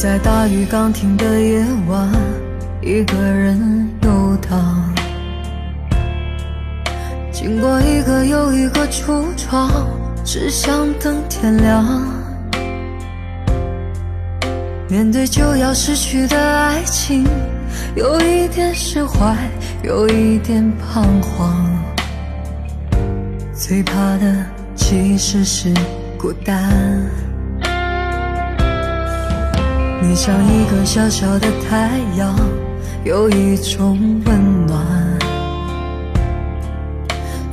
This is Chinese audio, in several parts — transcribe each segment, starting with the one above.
在大雨刚停的夜晚，一个人游荡，经过一个又一个橱窗，只想等天亮。面对就要失去的爱情，有一点释怀，有一点彷徨。最怕的其实是孤单。你像一个小小的太阳，有一种温暖，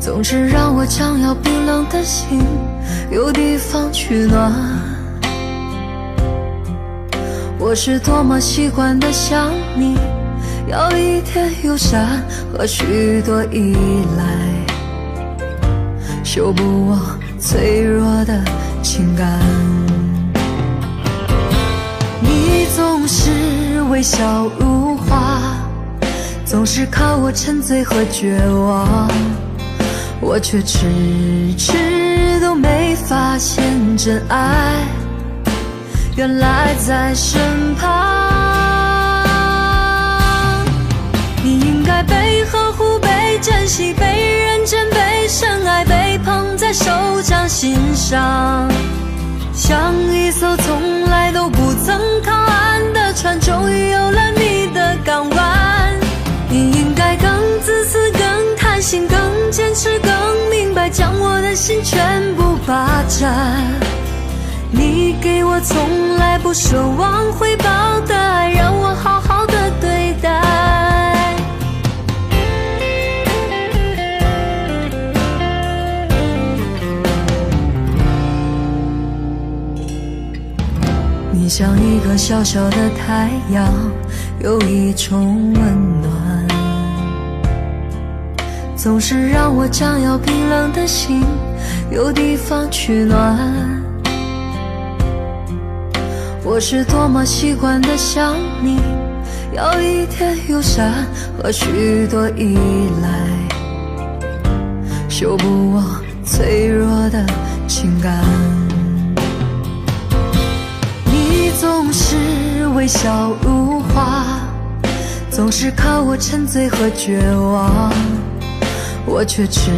总是让我将要冰冷的心有地方取暖。我是多么习惯的想你，要一点友善和许多依赖，修补我脆弱的情感。你总是微笑如花，总是看我沉醉和绝望，我却迟迟都没发现真爱原来在身旁。你应该被呵护，被珍惜，被认真，被深爱，被捧在手掌心上，像一艘从来都不曾靠岸的船，终于有了你的港湾。你应该更自私，更贪心，更坚持，更明白，将我的心全部霸占。你给我从来不奢望回报的爱，让我好好的对待。你像一个小小的太阳，有一种温暖，总是让我将要冰冷的心有地方取暖。我是多么习惯的想你，要一点友善和许多依赖，修补我脆弱的情感。你总是微笑如花，总是看我沉醉和绝望，我却迟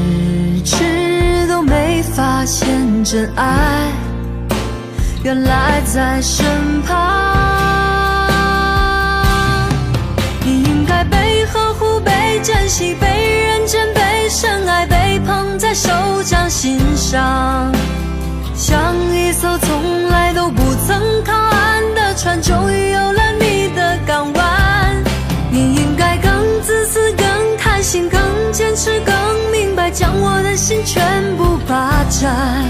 迟都没发现真爱原来在身旁。你应该被呵护，被珍惜，被认真，被深爱，被捧在手掌心上，像一艘从来都不曾靠岸的船，终于有了你的港湾。你应该更自私，更贪心，更坚持，更明白，将我的心全部霸占。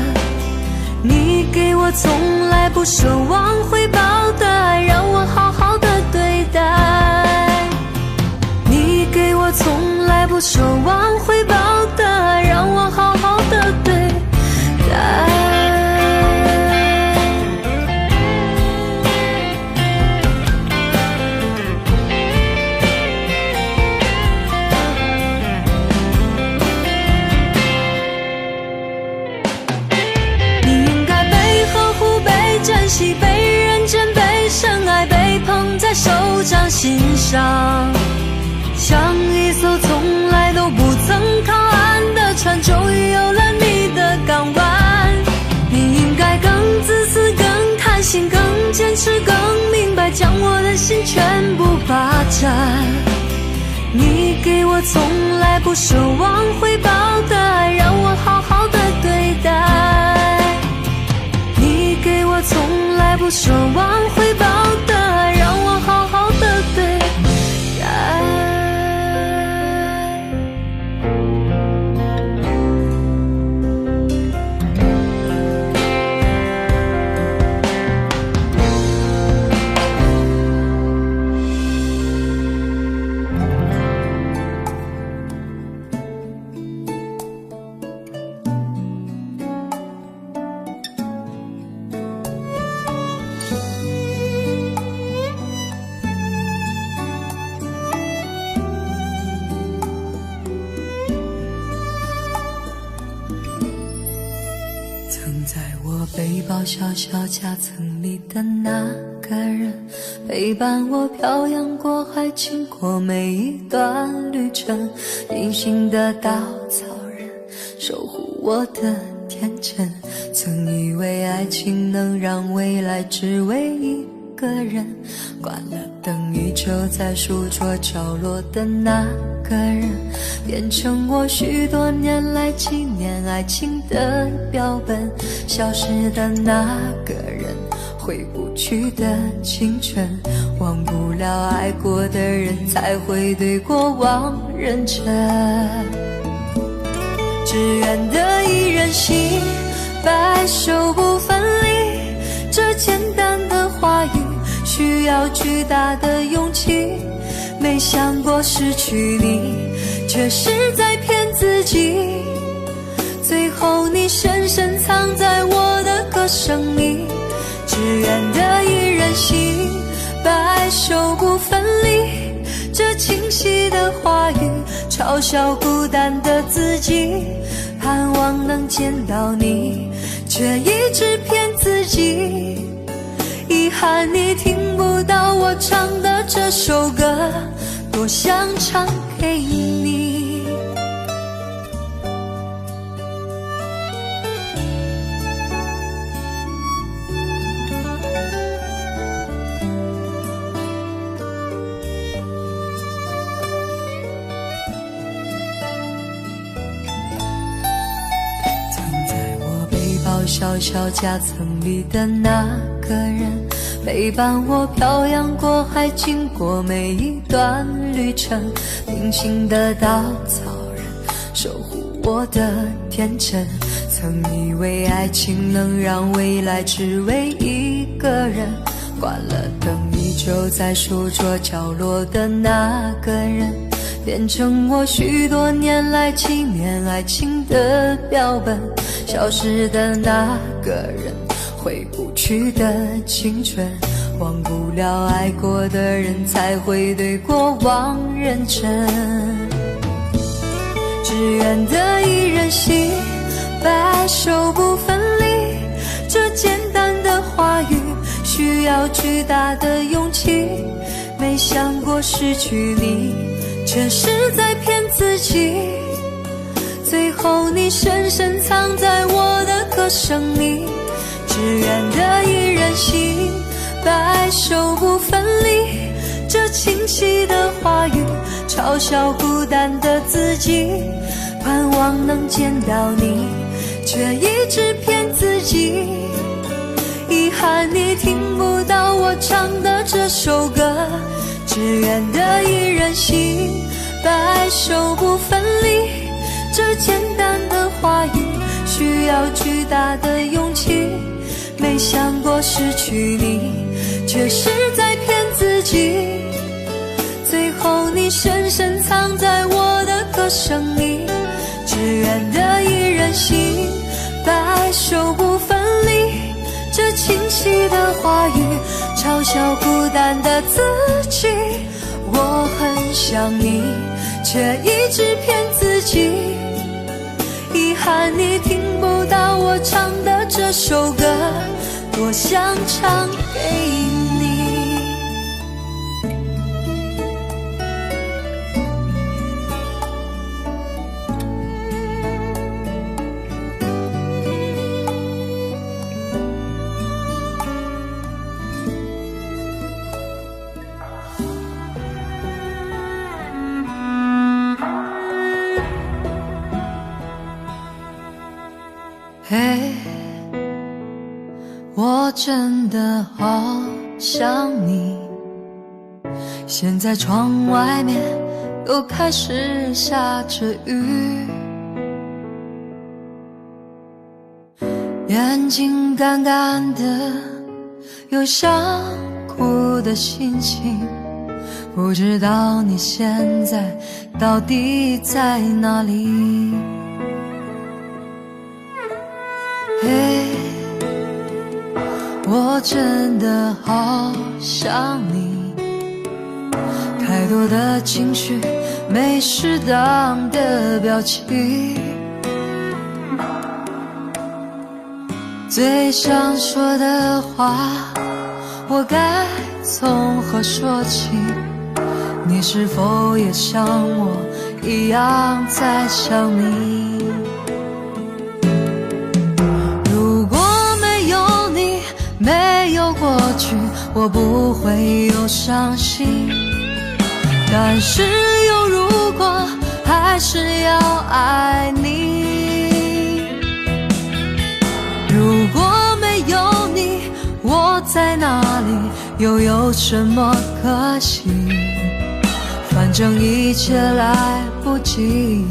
你给我从来不奢望回报的爱，让我好好的对待。你给我从来不奢望回报的爱，让我好好的对待。被认真，被深爱，被捧在手掌心上，像一艘从来都不曾靠岸的船，终于有了你的港湾。你应该更自私，更贪心，更坚持，更明白，将我的心全部霸占。你给我从来不奢望回报的爱，让我好好的对待。你给我从来不奢望回报的爱，让我好好的对待。背包小小夹层里的那个个人，陪伴我漂洋过海，经过每一段旅程。隐形的稻草人，守护我的天真。曾以为爱情能让未来只为一个人，关了灯依旧在书桌角落的那个人，变成我许多年来纪念爱情的标本。消失的那个人，回不去的青春，忘不了爱过的人，才会对过往认真。只愿得一人心，白首不分离。这简单的话语需要巨大的勇气，没想过失去你，却是在骗自己。最后你深深藏在我的歌声里，只愿得一人心，白首不分离。这清晰的话语嘲笑孤单的自己，盼望能见到你，却一直骗自己。遗憾你听不到我唱的这首歌，多想唱给你。小小夹层里的那个人，陪伴我漂洋过海，经过每一段旅程。隐形的稻草人，守护我的天真。曾以为爱情能让未来只为一个人，关了灯依旧在书桌角落的那个人，变成我许多年来纪念爱情的标本。消失的那个人，回不去的青春，忘不了爱过的人，才会对过往认真。只愿得一人心，白首不分离。这简单的话语需要巨大的勇气，没想过失去你，却是在骗自己。最后你深深藏在我的歌声里，只愿得一人心，白首不分离。这清晰的话语嘲笑孤单的自己，盼望能见到你，却一直骗自己。遗憾你听不到我唱的这首歌，只愿得一人心，白首不分离。这简单的话语需要巨大的勇气，没想过失去你，却是在骗自己。最后你深深藏在我的歌声里，只愿得一人心，白首不分离。这清晰的话语嘲笑孤单的自己，我很想你，却一直骗自己。遗憾你听不到我唱的这首歌，多想唱给你。嘿，我真的好想你。现在窗外面又开始下着雨，眼睛干干的，有想哭的心情。不知道你现在到底在哪里？嘿，我真的好想你，太多的情绪没适当的表情，最想说的话我该从何说起？你是否也像我一样在想你？如果没有你，没有过去，我不会有伤心。但是有如果，还是要爱你。如果没有你，我在哪里，又有什么可惜？反正一切来不及，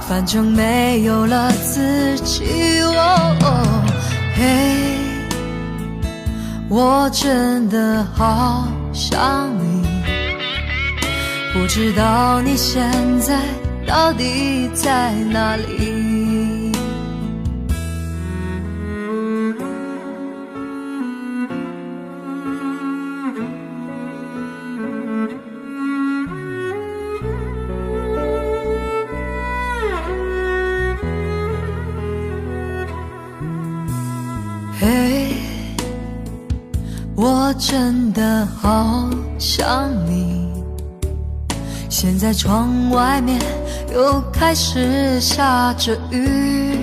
反正没有了自己。嘿，我真的好想你，不知道你现在到底在哪里？嘿，我真的好想你。现在窗外面又开始下着雨，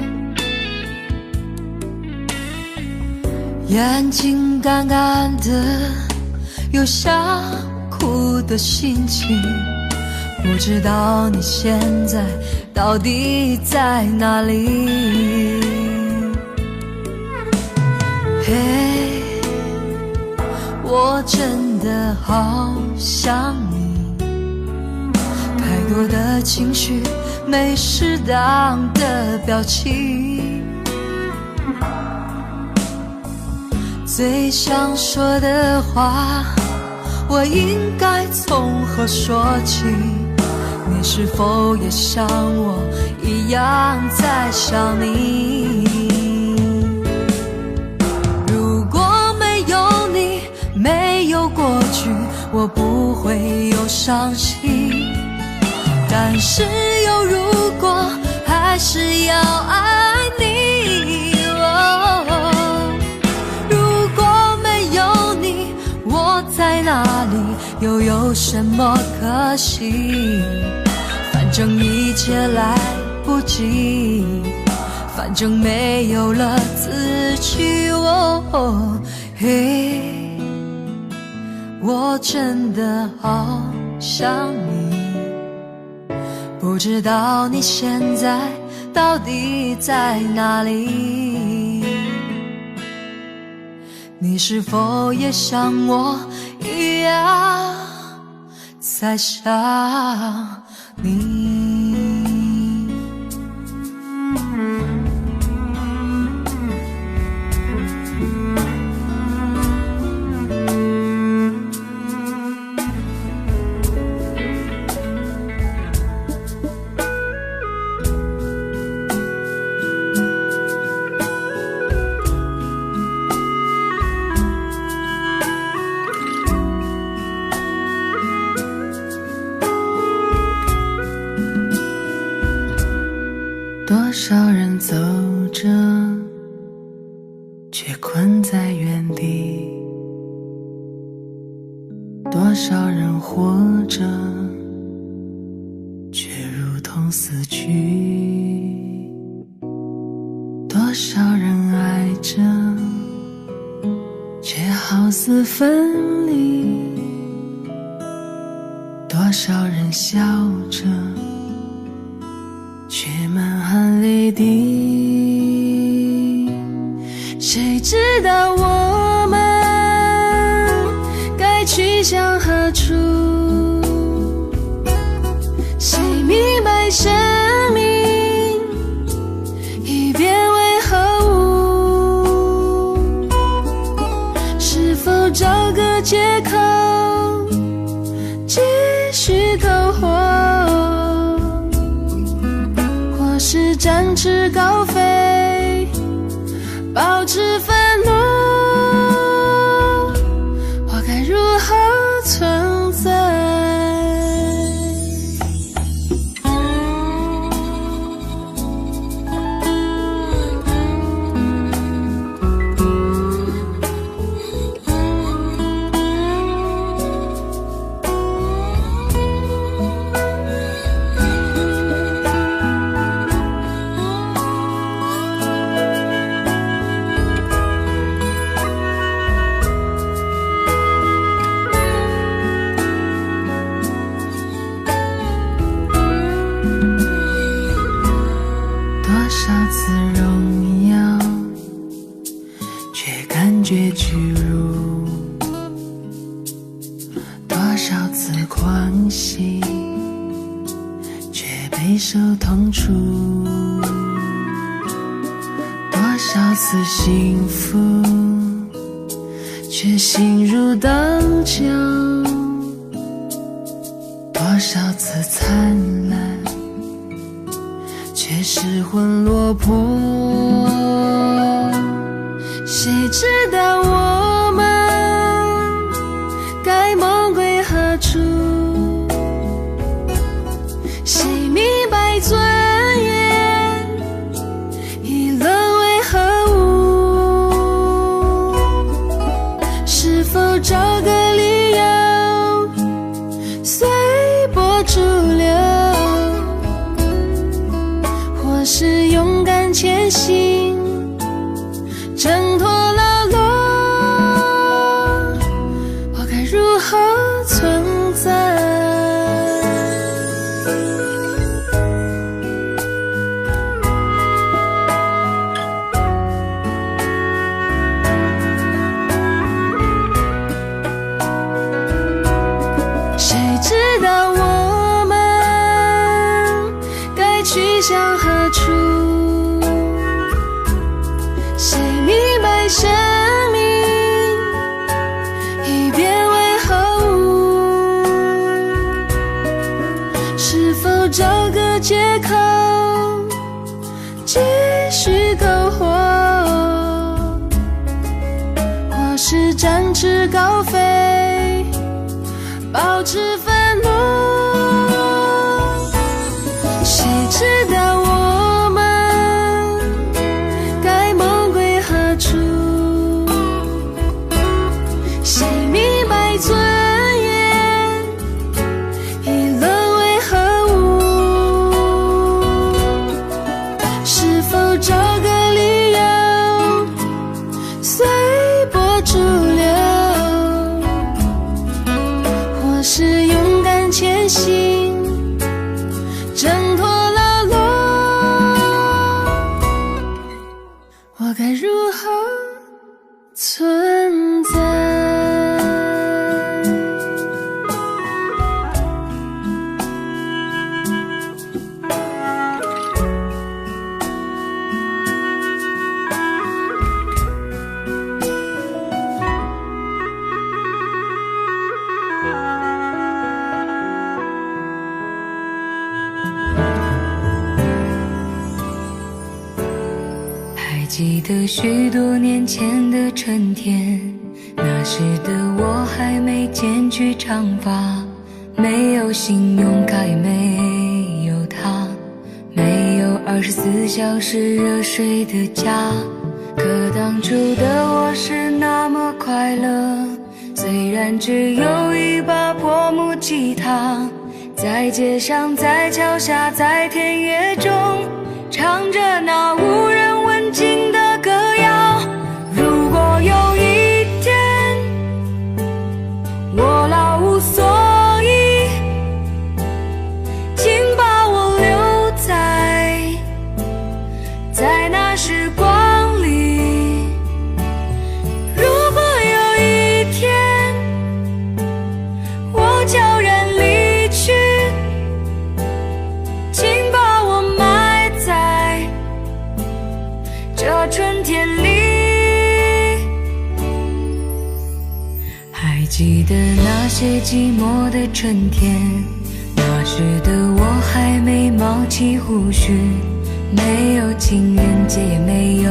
眼睛干干的，有想哭的心情。不知道你现在到底在哪里？嘿，我真的好想你，太多的情绪没适当的表情，最想说的话，我应该从何说起？你是否也像我一样在想你？没有过去，我不会有伤心。但是有如果，还是要爱你。如果没有你，我在哪里，又有什么可惜？反正一切来不及，反正没有了自己。嘿，我真的好想你，不知道你现在到底在哪里？你是否也像我一样在想你？多少人走着，却困在原地；多少人活着，却如同死去；多少人爱着，却好似分离；多少人笑着，却满含泪滴。谁知道我们该去向何处？谁明白生命已变为何物？是否找个借口继续苟活？是展翅高飞，保持愤怒，我该如何存在？欢喜，却备受痛楚。多少次幸福，却心如刀绞；多少次灿烂，却失魂落魄。谁知道我们该梦归何处？谁明白尊严已沦为何物？是否找个理由随波逐流，或是勇敢前行，挣脱牢笼？我该如何存在？谁知道我们该去向何处？谁明白生命已变为何物？是否找个借口继续苟活，或是展翅高飞，保持愤怒？谁知道我们该梦归何处？谁明白尊严已沦为何物？是否找个理由随波逐流，或是勇敢前行，挣脱牢笼？我该如何存在？还记得许多年前的春天，那时的我还没剪去长发，没有信用卡也没有他，没有24小时热水的家。可当初的我是那么快乐，虽然只有一把破木吉他，在街上，在桥下，在田野中，唱着那无人问津的歌谣。如果有一天我老无所依，请把我留在那时光里。如果有一天我悄然离去，请把我埋在这春天里。还记得那些寂寞的春天，那时的我还没冒起胡须，没有情人节也没有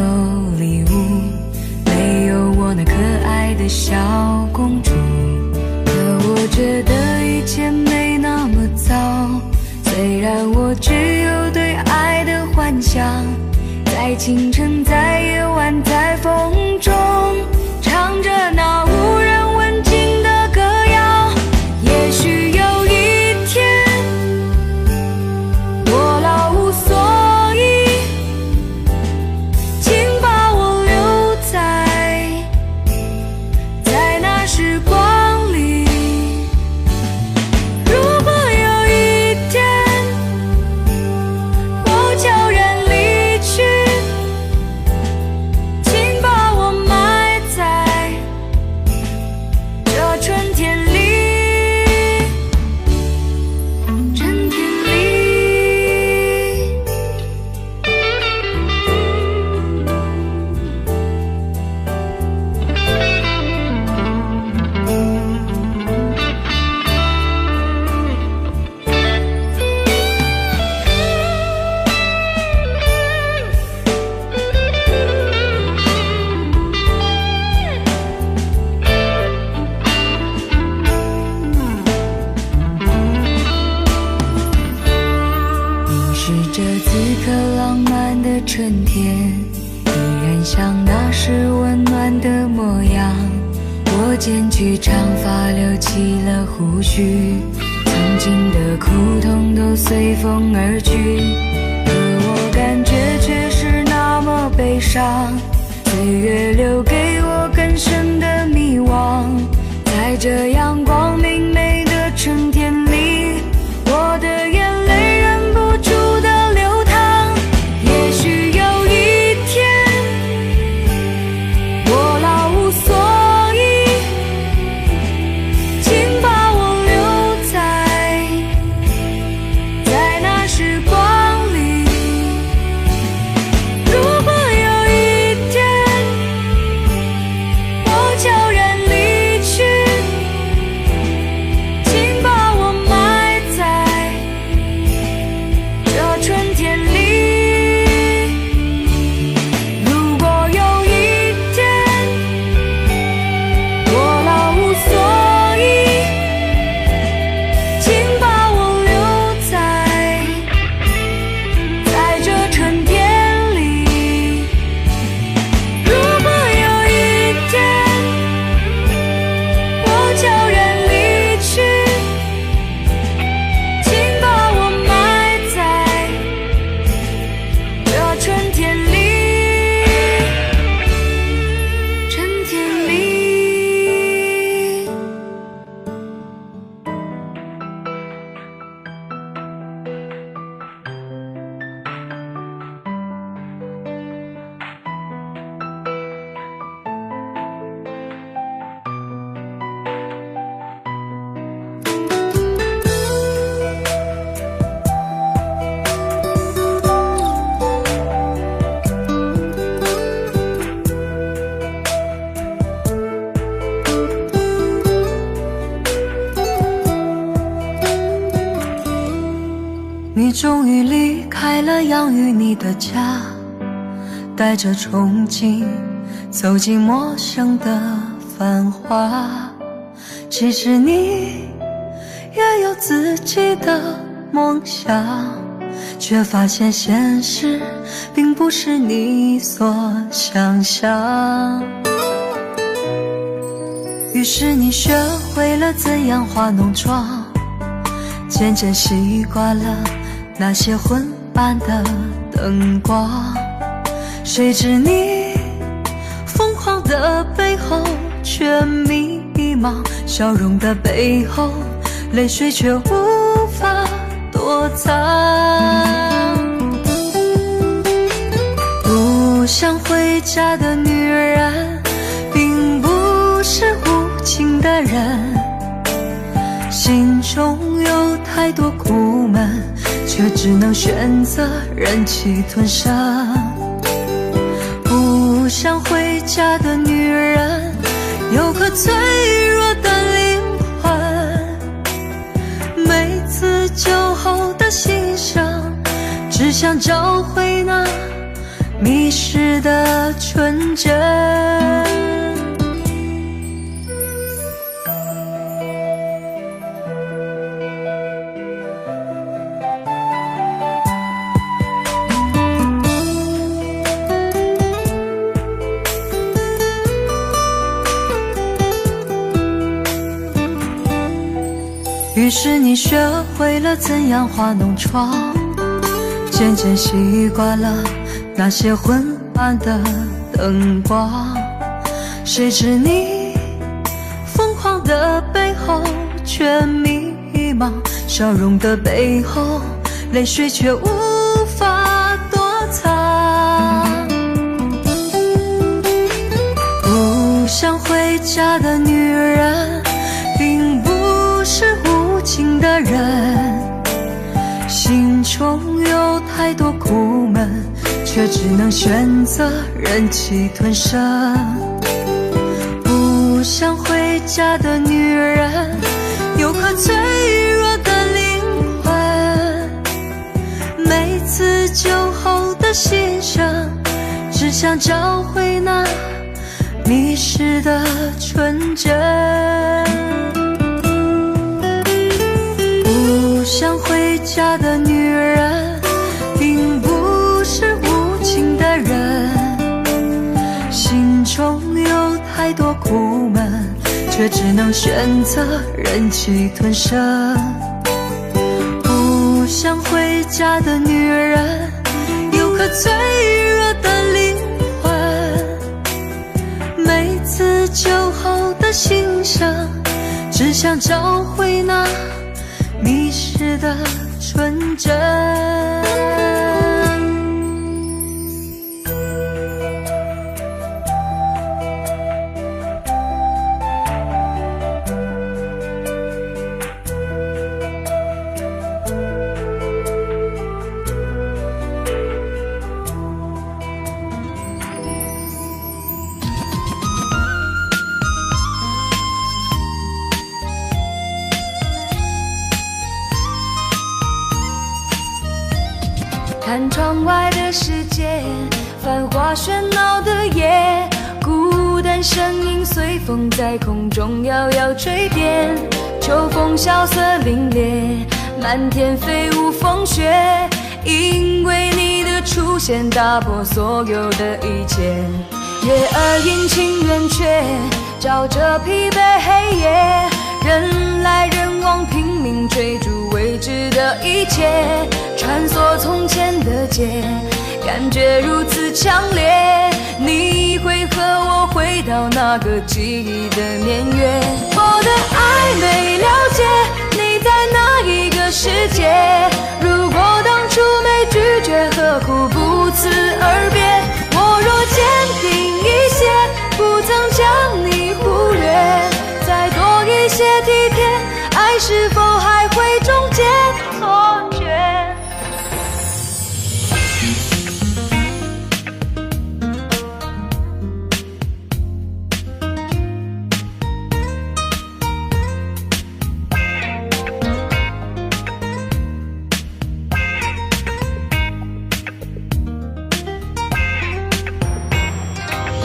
礼物，没有我那可爱的小公主。可我觉得一切没那么糟，虽然我只有对爱的幻想，在清晨，在夜晚，在风中，唱着那无人问津的歌谣。也许有一天我老无所依，请把我留在那时光里。如果有一天我悄然离去，春天，依然像那时温暖的模样。我剪去长发，留起了胡须，曾经的苦痛都随风而去，可我感觉却是那么悲伤。岁月留给我更深的迷惘，在这阳光明媚的春天里，我的眼泪忍不住的流淌。也许有一天我老无所依，请把我留在那时光里。如果有一天我悄然离去，请把我埋在这春天里。如果有一天我老无所依，请把我留在这春天里。如果有一天我悄然离去，请把我埋在这春天里，春天里。你终于离开了养育你的家，带着憧憬走进陌生的繁华。其实你也有自己的梦想，却发现现实并不是你所想象。于是你学会了怎样化浓妆，渐渐习惯了那些昏暗的灯光。谁知你疯狂的背后却迷茫，笑容的背后泪水却无法躲藏。不想回家的女人并不是无情的人，心中有太多苦闷，却只能选择忍气吞声。不想回家的女人有颗脆弱的灵魂，每次酒后的心声，只想找回那迷失的纯真。于是你学会了怎样化浓妆，渐渐习惯了那些昏暗的灯光。谁知你疯狂的背后却迷茫，笑容的背后泪水却无法躲藏。不想回家的女人并不是无情的人，心中有太多苦闷，却只能选择忍气吞声。不想回家的女人有颗脆弱的灵魂，每次酒后的心声，只想找回那迷失的纯真。不想回家的女人并不是无情苦闷，却只能选择忍气吞声。不想回家的女人，有颗脆弱的灵魂，每次酒后的心声，只想找回那迷失的纯真。看窗外的世界，繁华喧闹的夜，孤单身影随风在空中摇摇垂颠。秋风萧瑟凛冽，满天飞舞风雪，因为你的出现打破所有的一切。月儿阴晴圆缺，照着疲惫黑夜，人来人往拼命追逐未知的一切，穿梭从前的街，感觉如此强烈。你会和我回到那个记忆的年月，我的爱没了解你在哪一个世界。如果当初没拒绝，何苦不辞而别？我若坚定一些，不曾将你忽略，再多一些体贴，爱是否还会终结错觉？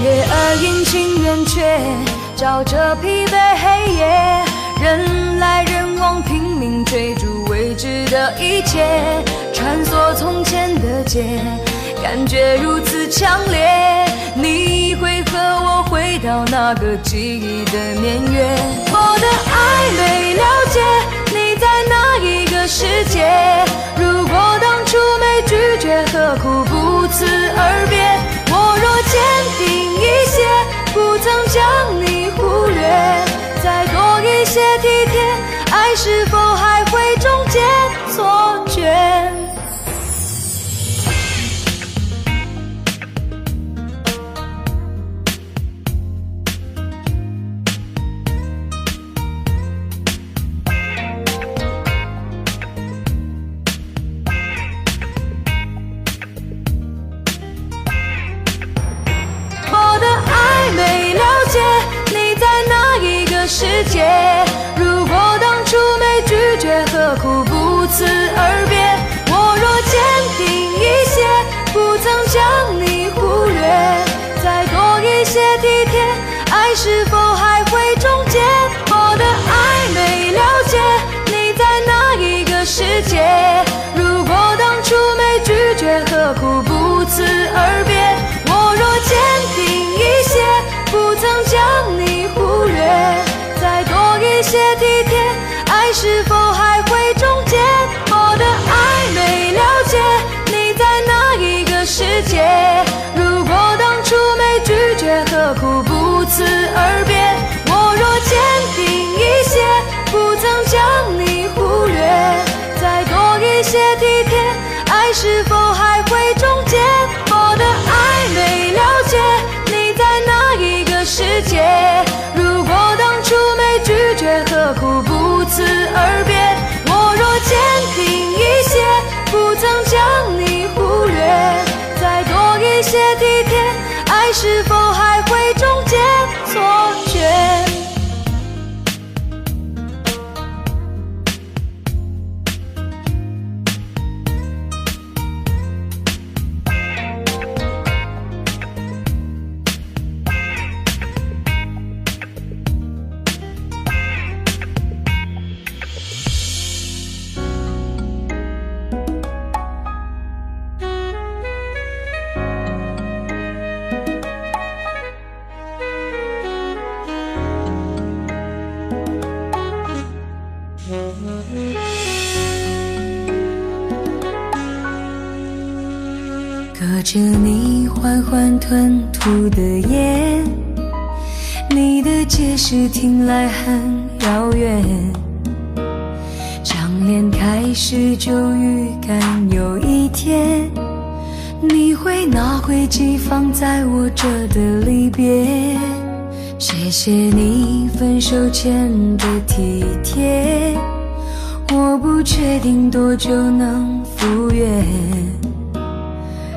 月儿阴晴圆缺，照着疲惫黑夜，人来人往拼命追逐未知的一切，穿梭从前的街，感觉如此强烈。你会和我回到那个记忆的年月，我的爱没了解你在哪一个世界。如果当初没拒绝，何苦不辞而别？我若坚定一些，不曾将你忽略，再多一些体贴，爱是否还会终结错觉？世界，如果当初没拒绝，何苦不辞而别？我若坚定一些，不曾将你忽略，再多一些体贴，爱是否还会终结？我的爱没了解你在哪一个世界。如果当初没拒绝，何苦不辞而别？我若坚定一些，不曾将你忽略，再多一些体贴，爱是否还会终结？我的爱没了解你在哪一个世界。如果当初没拒绝，何苦不辞而别？我若坚定一些，不曾将你忽略，再多一些体贴，爱是否还会终结？我的爱没了解你在哪一个世界。如果当初没拒绝，何苦不辞而别？我若坚定一些，不曾将你忽略，再多一些体贴，爱是否还会终结错觉？着你缓缓吞吐的烟，你的解释听来很遥远，将脸开始就预感有一天你会拿回寄放在我这的离别。谢谢你分手前的体贴，我不确定多久能复原，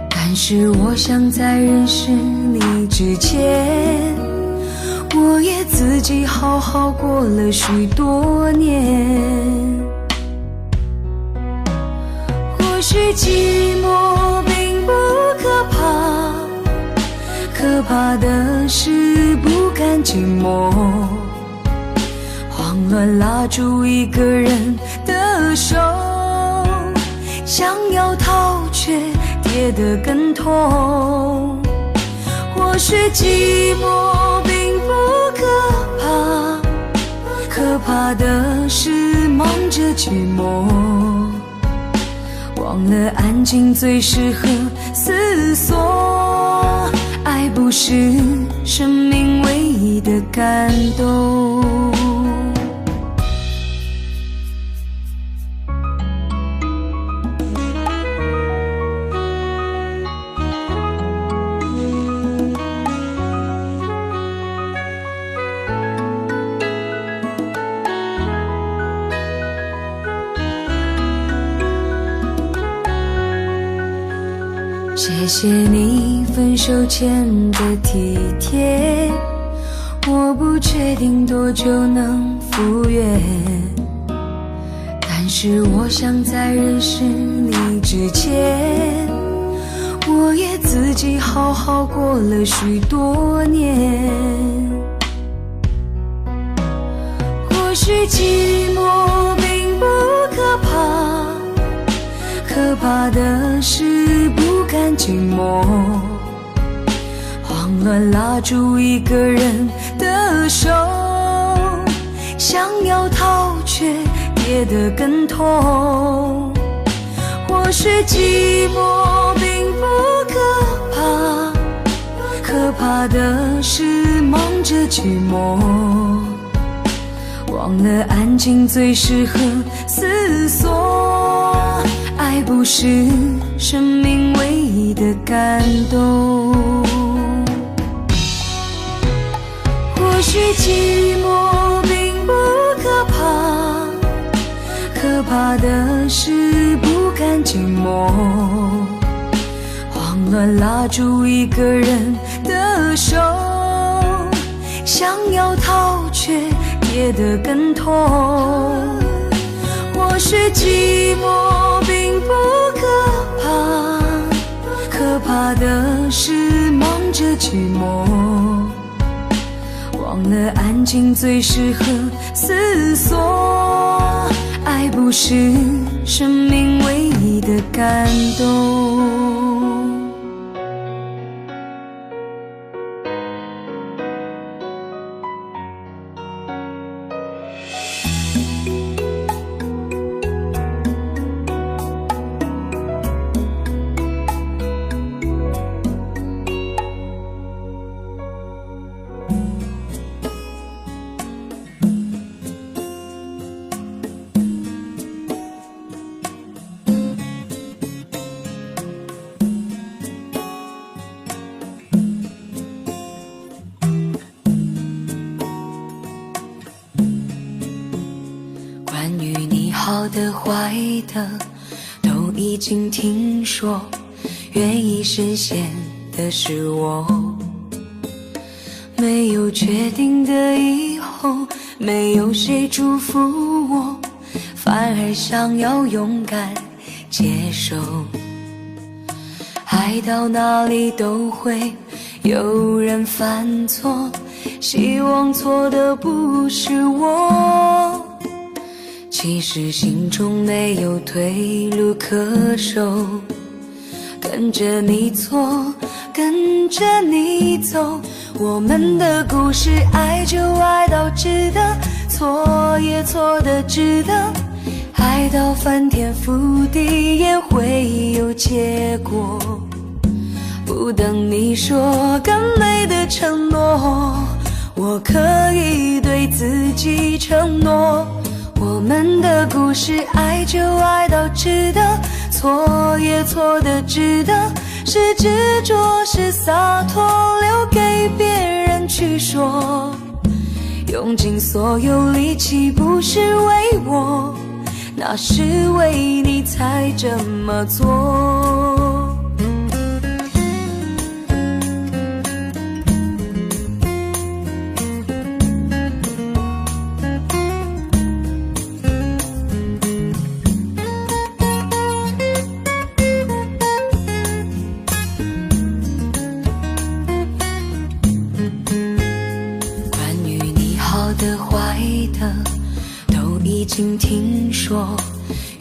但是我想在认识你之前，我也自己好好过了许多年。或许寂寞并不可怕，可怕的是不甘寂寞，慌乱拉住一个人的手，想要逃却跌得更痛。或许寂寞并不可怕，可怕的是忙着寂寞，忘了安静最适合思索。爱不是生命唯一的感动。谢谢你分手前的体贴，我不确定多久能复原，但是我想在认识你之前，我也自己好好过了许多年。或许寂寞并不可怕，可怕的是不甘寂寞，慌乱拉住一个人的手，想要逃却跌得更痛。或许寂寞并不可怕，可怕的是忙着寂寞，忘了安静最适合思索。爱不是生命唯一的感动。或许寂寞并不可怕，可怕的是不甘寂寞，慌乱拉住一个人的手，想要逃却跌得更痛。或许寂寞并不可怕，可怕的是忙着寂寞，忘了安静最适合思索。爱不是生命唯一的感动。关于你好的坏的都已经听说，愿意实现的是我，没有确定的以后，没有谁祝福我，反而想要勇敢接受。爱到哪里都会有人犯错，希望错的不是我，其实心中没有退路可守，跟着你错，跟着你走，我们的故事爱就爱到值得，错也错的值得，爱到翻天覆地也会有结果。不等你说更美的承诺，我可以对自己承诺，我们的故事爱就爱到值得，错也错的值得，是执着是洒脱，留给别人去说，用尽所有力气不是为我，那是为你才这么做。已经听说，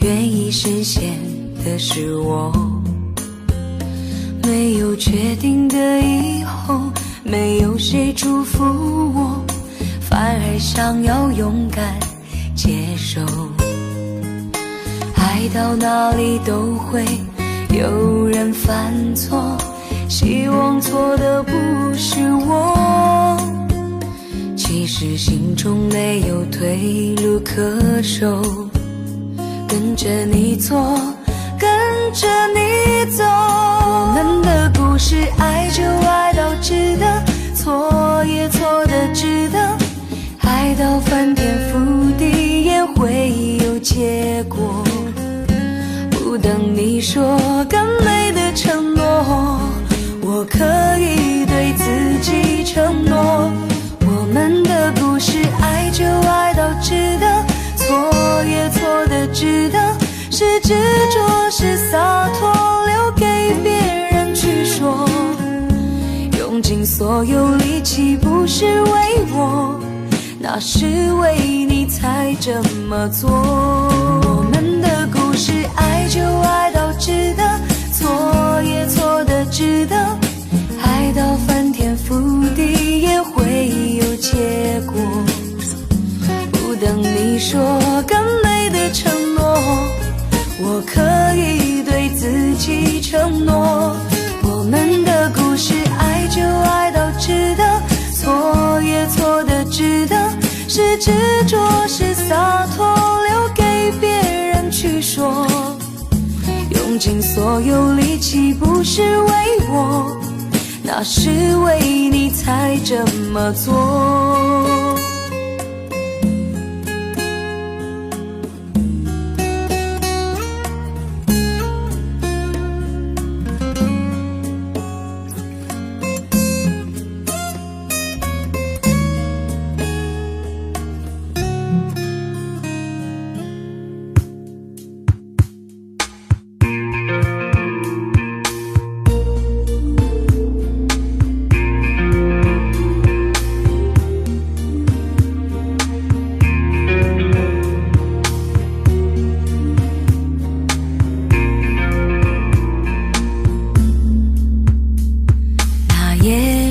愿意深陷的是我，没有确定的以后，没有谁祝福我，反而想要勇敢接受，爱到哪里都会有人犯错，希望错的不是我，其实心中没有退路可守，跟着你走，跟着你走，我们的故事爱就爱到值得，错也错的值得，爱到翻天覆地也会有结果，不等你说更美的承诺，我可以对自己承诺，我们的故事爱就爱到值得，错也错的值得，是执着是洒脱，留给别人去说，用尽所有力气不是为我，那是为你才这么做，我们的故事爱就爱到值得，错也错的值得，爱到翻天覆地也会有结果，不等你说更美的承诺，我可以对自己承诺，我们的故事爱就爱到值得，错也错的值得，是执着是洒脱，留给别人去说，用尽所有力气不是为我，那是为你才这么做。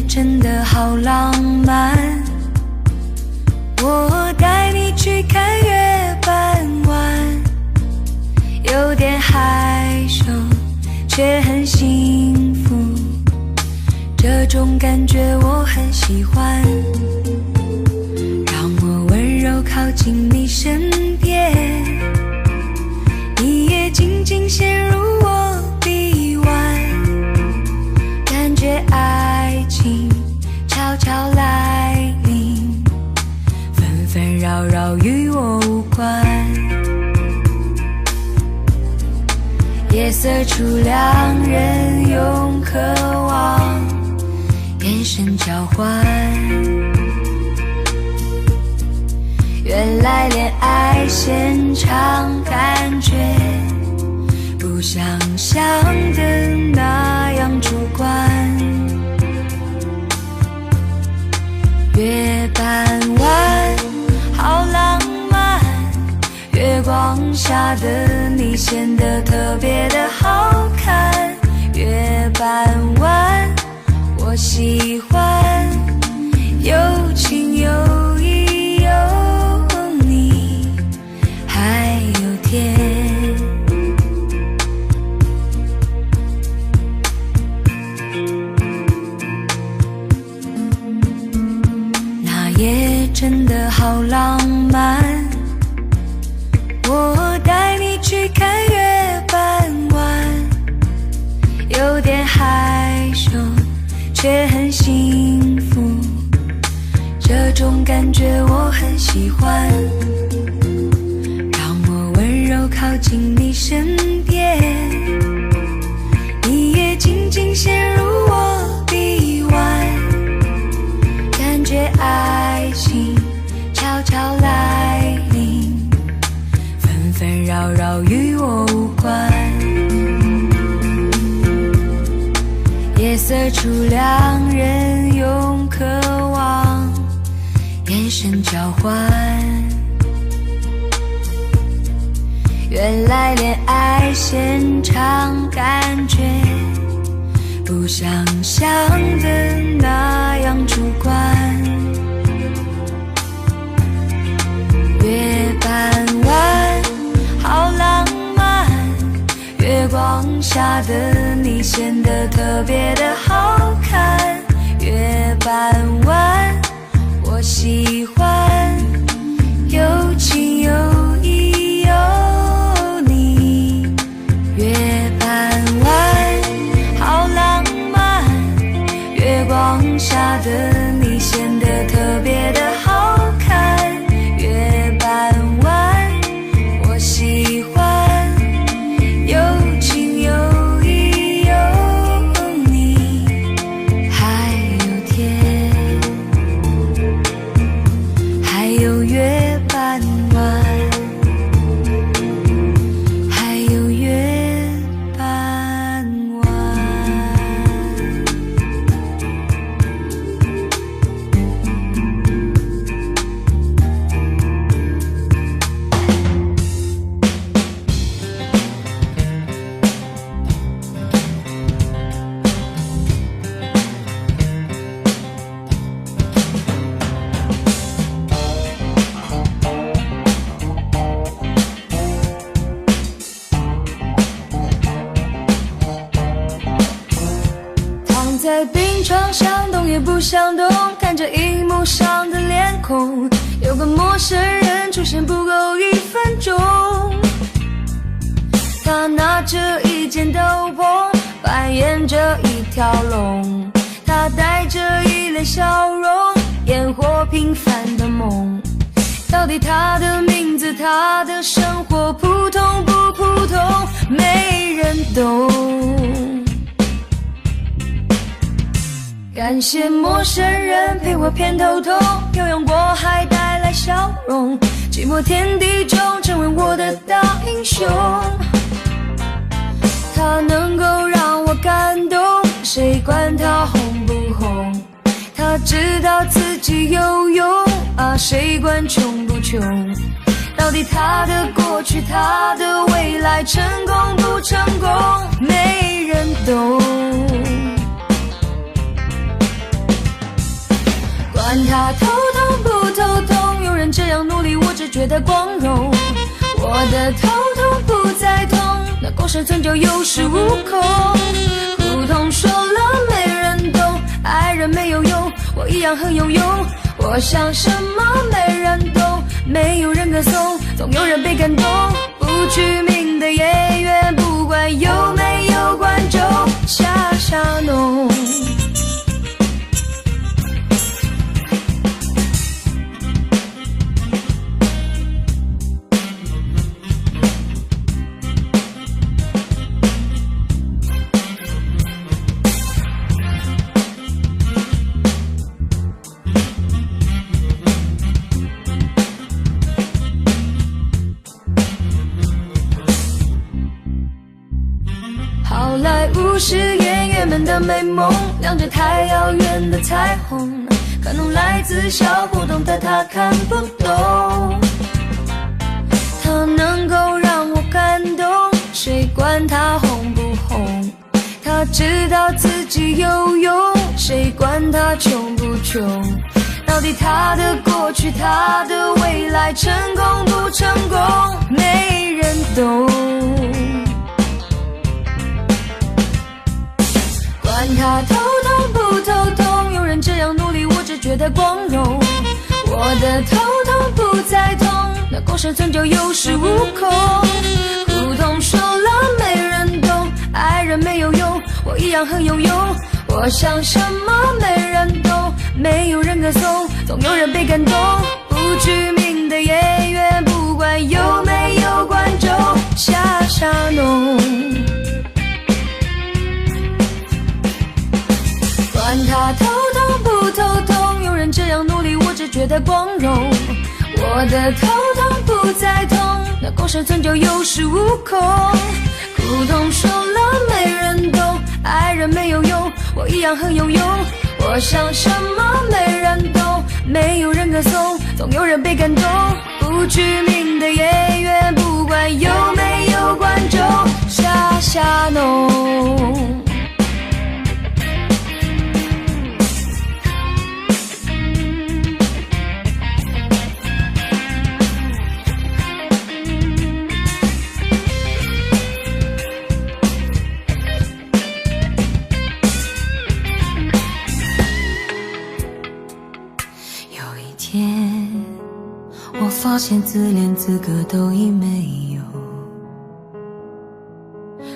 真的好浪漫，我带你去看月半弯，有点害羞却很幸福，这种感觉我很喜欢，让我温柔靠近你身边，你也静静陷入我臂弯，感觉爱情悄悄来临，纷纷扰扰与我无关，夜色处两人用渴望眼神交换，原来恋爱现场感觉不想象的那样主观，月半弯好浪漫，月光下的你显得特别的好看，月半弯我喜欢，有情有义有你还有天，却很幸福，这种感觉我很喜欢。让我温柔靠近你身边，你也静静陷入我臂弯，感觉爱情悄悄来临，纷纷扰扰与我无关。夜色处两人用渴望眼神交换，原来恋爱现场感觉不想象的那样主观。月半弯好浪漫，月光下的你显得特别的好看。月半弯我喜欢，有情有义有你。月半弯好浪漫，月光下的你显得特别的好看。月半弯我喜欢，有情有义有你，还有天，还有月半弯，还有月半弯。躺在病床上，动也不想动，看着荧幕上的脸孔，有个陌生人出现不够1分钟。他拿着一件斗篷，扮演着一条龙，他带着一脸笑容，烟火平凡的梦。到底他的名字，他的生活普通不普通，没人懂。感谢陌生人陪我偏头痛，游泳过海带来笑容，寂寞天地中成为我的大英雄。他能够让我感动，谁管他红不红？他知道自己有用啊，谁管穷不穷？到底他的过去，他的未来，成功不成功，没人懂。管他头痛不头痛，有人这样努力，我只觉得光荣。我的头痛不再痛，能够生存就有恃无恐。苦痛说了没人懂，爱人没有用，我一样很有用。我想什么没人懂，没有人歌颂，总有人被感动。不具名的演员，不管有没有观众，瞎瞎弄。好莱坞是演员们的美梦，亮着太遥远的彩虹，可能来自小胡同的他看不懂。他能够让我感动，谁管他红不红？他知道自己有用，谁管他穷不穷？到底他的过去，他的未来，成功不成功，没人懂。管他头痛不头痛，有人这样努力，我只觉得光荣。我的头痛不再痛，能够生存就有恃无恐。苦痛说了没人懂，爱人没有用，我一样很有用。我想什么没人懂，没有人歌颂，总有人被感动。不具名的演员，不管有没有观众，瞎弄。管他头痛不头痛，有人这样努力，我只觉得光荣。我的头痛不再痛，那够生存就有恃无恐。苦痛说了没人懂，爱人没有用，我一样很有用。我想什么没人懂，没有人歌颂，总有人被感动。不具名的演员，不管有没有观众，瞎弄。发现自恋资格都已没有，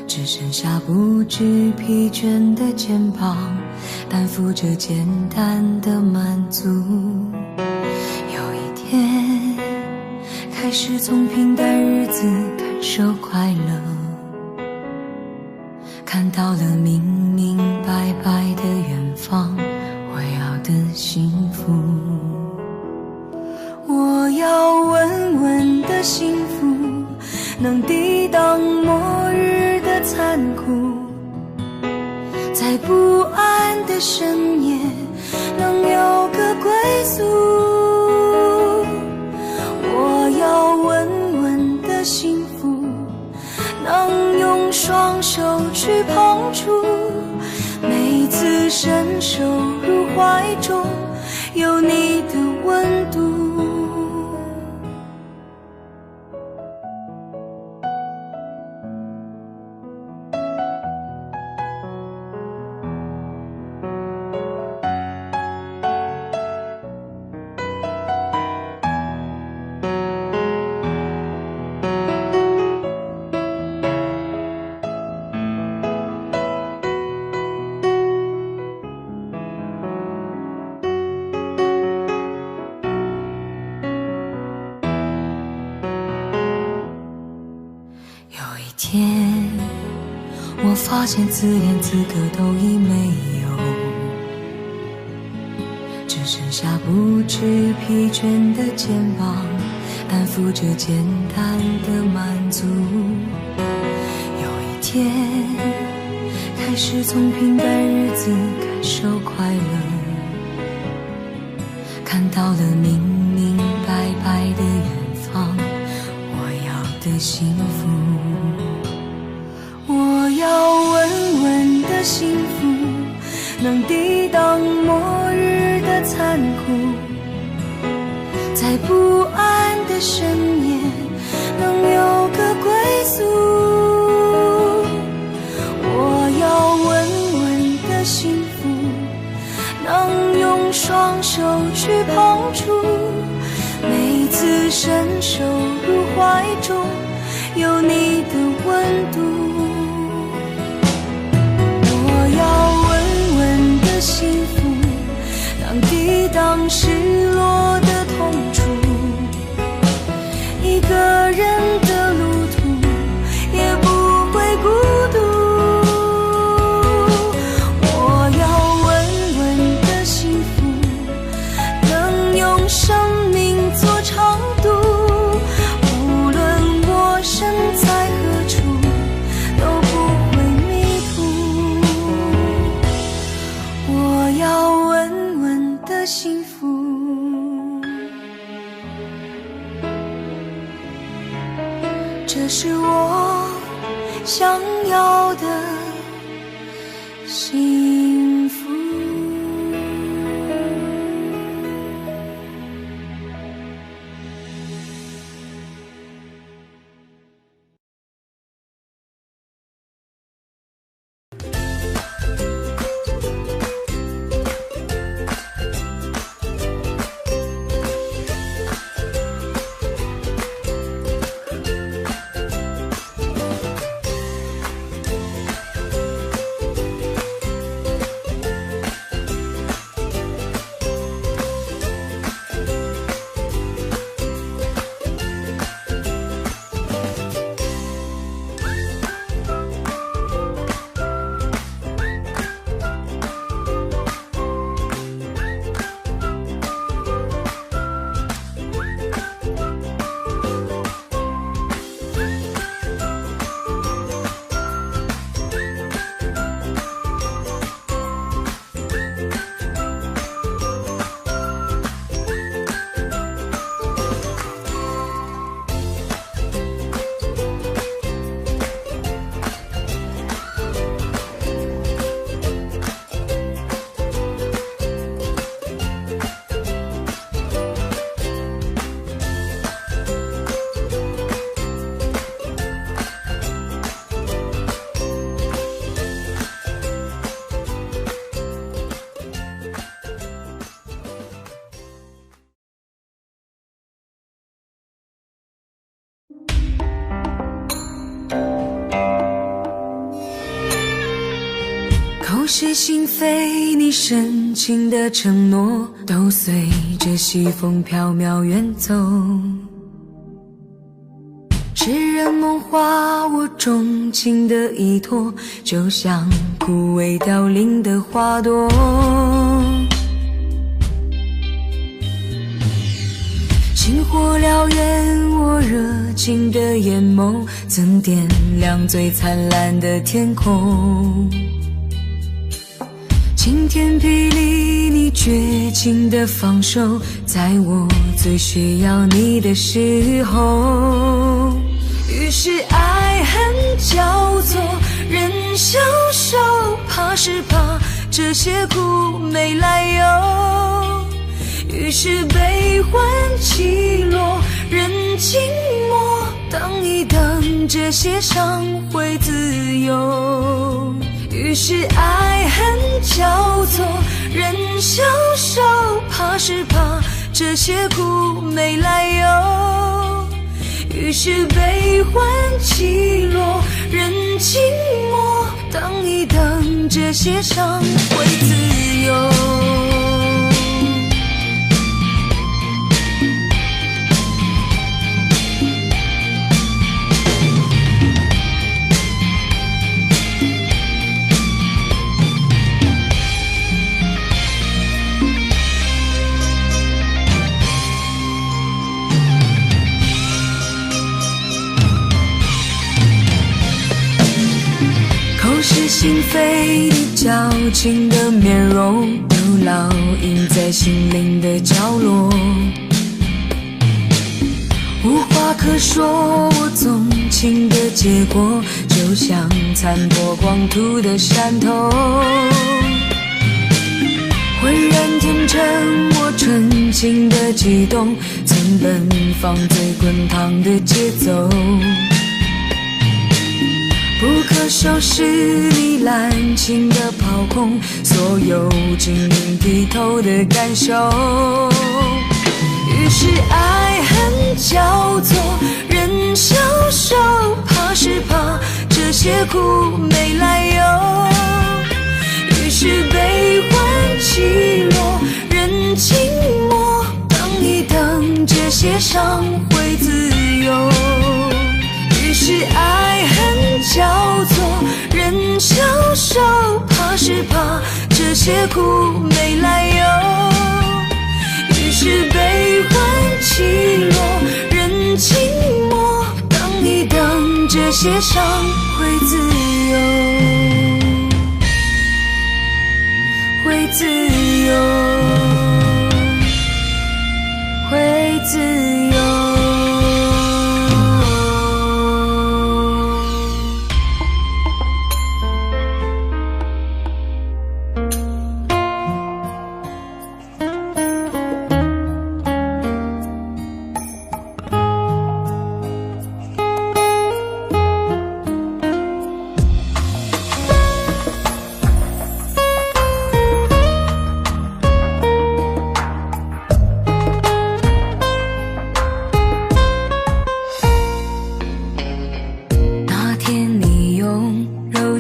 只剩下不知疲倦的肩膀，担负着简单的满足。有一天开始从平淡日子感受快乐，看到了明明白白的远方，我要的幸福。我要稳稳的幸福，能抵挡末日的残酷，在不安的深夜能有个归宿。我要稳稳的幸福，能用双手去碰触，每次伸手入怀中有你的温度。我发现自恋资格都已没有，只剩下不知疲倦的肩膀，担负着简单的满足。有一天开始从平淡日子感受快乐，看到了明明白白的远方，我要的幸福。我要稳稳的幸福，能抵挡末日的残酷，在不安的深夜能有个归宿。我要稳稳的幸福，能用双手去碰触，每次伸手入怀中有你的温度。我要稳稳的幸福，能抵挡失落的痛楚，一个人的路途也不会孤独。我要稳稳的幸福，能用生命做长度，无论我身在何处都不会迷途。我要稳稳的幸福，这是我想要的幸福。口是心非，你深情的承诺都随着西风飘渺远走。痴人梦话，我钟情的依托，就像枯萎凋零的花朵。星火燎原，我热情的眼眸曾点亮最灿烂的天空。晴天霹雳，你绝情的放手，在我最需要你的时候。于是爱恨交错，人消瘦，怕是怕这些苦没来由。于是悲欢起落，人静默，等一等，这些伤会自由。于是爱恨交错，人消瘦，怕是怕这些苦没来由。于是悲欢起落，人静默，等一等，这些伤会自由。口是心非，你矫情的面容都烙印在心灵的角落。无话可说，我纵情的结果就像残破光秃的山头。浑然天成，我纯情的悸动，曾奔放最滚烫的节奏。不可收拾，你滥情的抛空所有晶莹剔透的感受。于是爱恨交错，人消瘦，怕是怕这些苦没来由。于是悲欢起落，人静默，等一等，这些伤会自由。于是爱恨交错，人消瘦，怕是怕这些苦没来由。于是悲欢起落，人静默，等一等，这些伤会自由，会自由，会自由。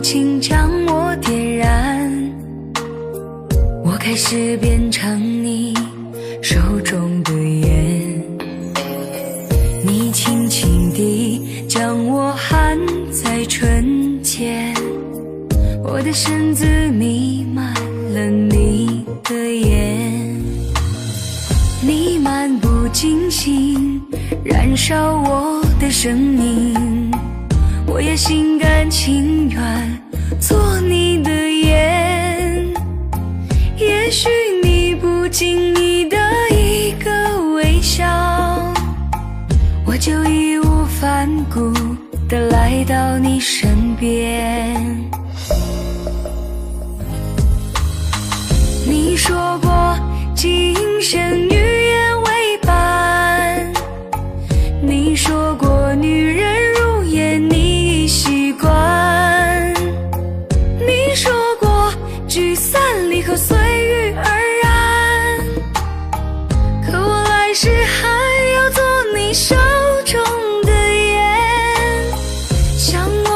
请将我点燃，我开始变成你手中的烟。你轻轻地将我含在唇间，我的身子弥漫了你的眼。你漫不经心燃烧我的生命，我也心甘情愿做你的烟。也许你不经意的一个微笑，我就义无反顾地来到你身边。你说过今生与愿为伴，你说过女人如烟你习惯，你说过聚散离合随遇而安，可我来世还要做你手中的烟。像我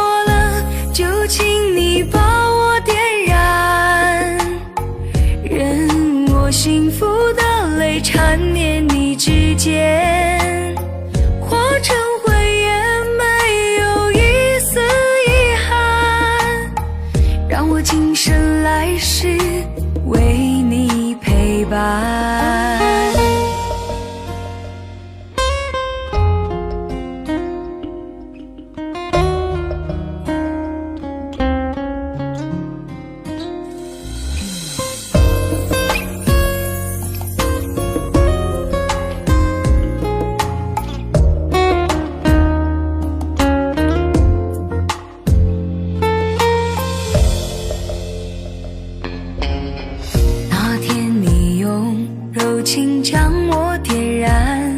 我今生来世为你陪伴。请将我点燃，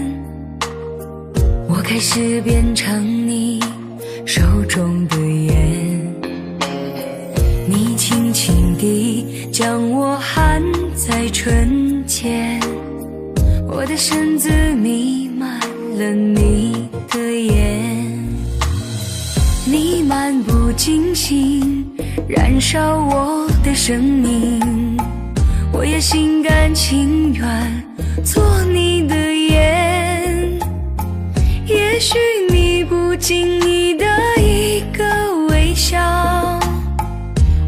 我开始变成你手中的烟，你轻轻地将我含在唇间，我的身子弥漫了你的眼，你漫不经心燃烧我的生命，我也心甘情愿做你的烟。也许你不经意的一个微笑，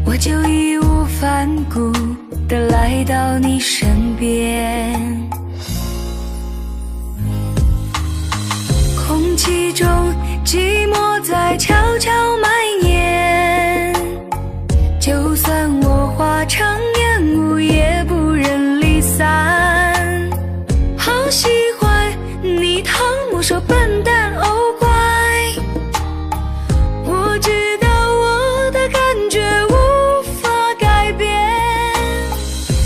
我就义无反顾地来到你身边。空气中寂寞在悄悄蔓延，就算我化成烟雾也不忍离散。好喜欢你疼我说笨蛋哦乖，我知道我的感觉无法改变，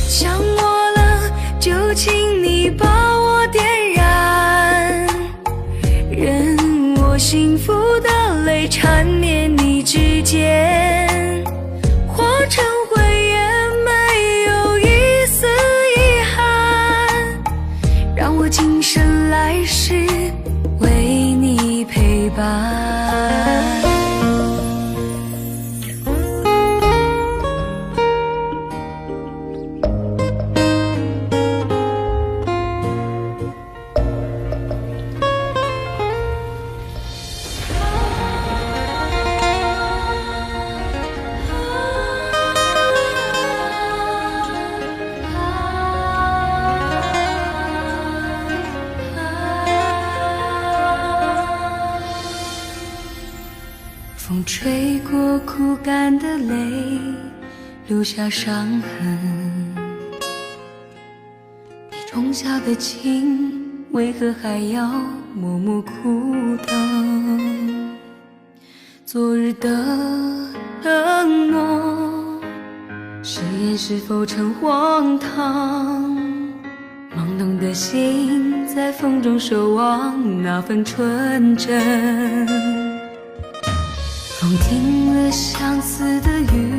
想我了就请你把我点燃，任我幸福的泪缠绵你指尖，化成灰也没有一丝遗憾，让我今生来世为你陪伴。风吹过枯干的泪，留下伤痕。你种下的情，为何还要默默苦等？昨日的承诺，誓言是否成荒唐？懵懂的心在风中守望那份纯真。风停了，相思的雨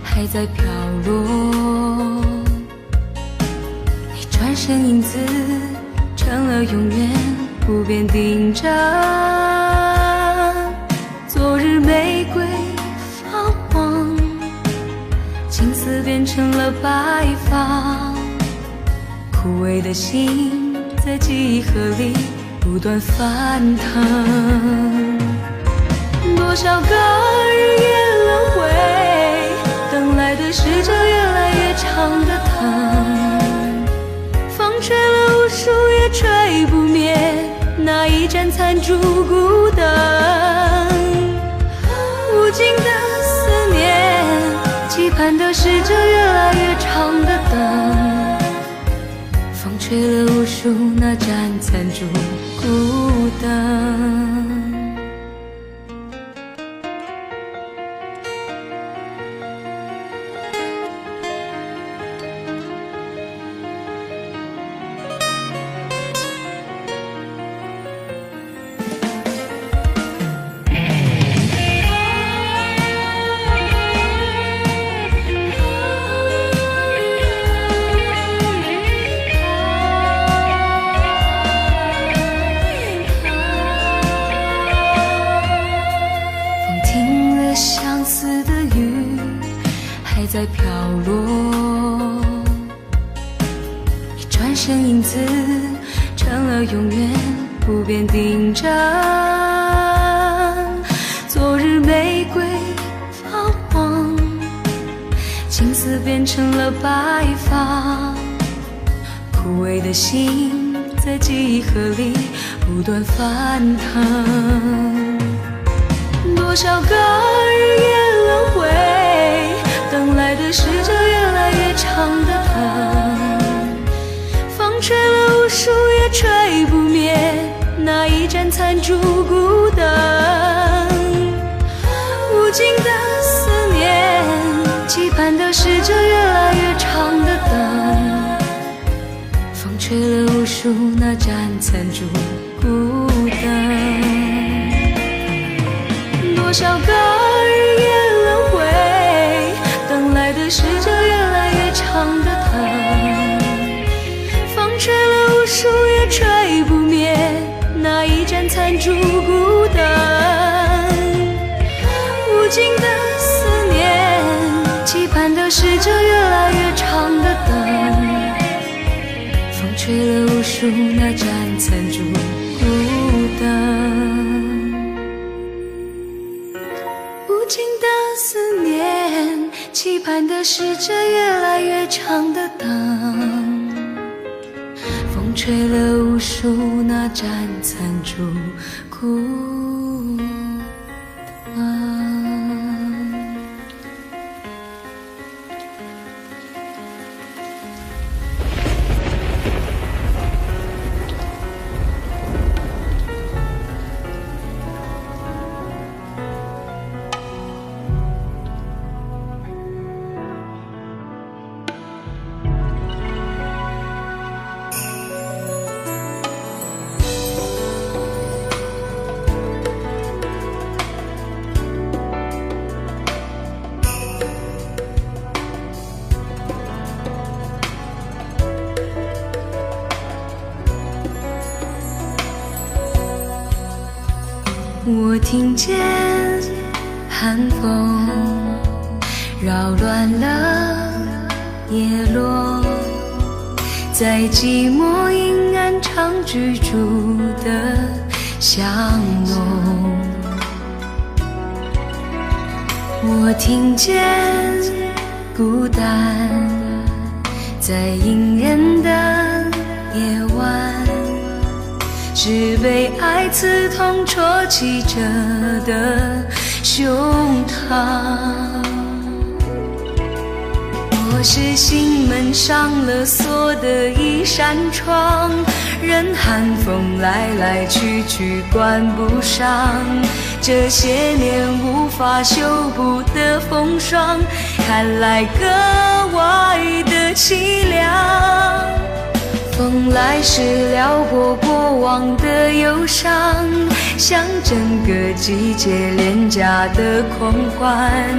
还在飘落，你转身影子成了永远不变定着。昨日玫瑰发黄，青丝变成了白发，枯萎的心在记忆河里不断翻腾。多少个日夜轮回，等来的是这越来越长的疼。风吹了无数也吹不灭那一盏残烛孤灯。无尽的思念，期盼的是这越来越长的灯。风吹了无数那盏残烛孤灯。在飘落，你转身影子成了永远不变定着。昨日玫瑰发黄，丝变成了白发，枯萎的心在记忆河里不断翻腾。多少个日夜轮回，等来的是这越来越长的藤。风吹了无数也吹不灭那一盏残烛孤灯。无尽的思念，期盼的是这越来越长的灯。风吹了无数那盏残烛孤灯。多少个日夜轮回，等来的是这越来越长的藤。风吹了无数也吹不灭那一盏残烛孤灯。无尽的思念，期盼的是这越来越长的灯。风吹了无数那盏残烛孤灯。无尽的思念，期盼的是这越来越长的灯。风吹了无数那盏残烛孤灯。我听见寒风扰乱了叶落，在寂寞阴暗常居住的巷弄。我听见孤单在隐忍的夜晚，是被爱刺痛戳起着的胸膛。我是心门上了锁的一扇窗，任寒风来来去去关不上这些年无法修补的风霜，看来格外的凄凉。风来时撩拨过往的忧伤，像整个季节廉价的狂欢。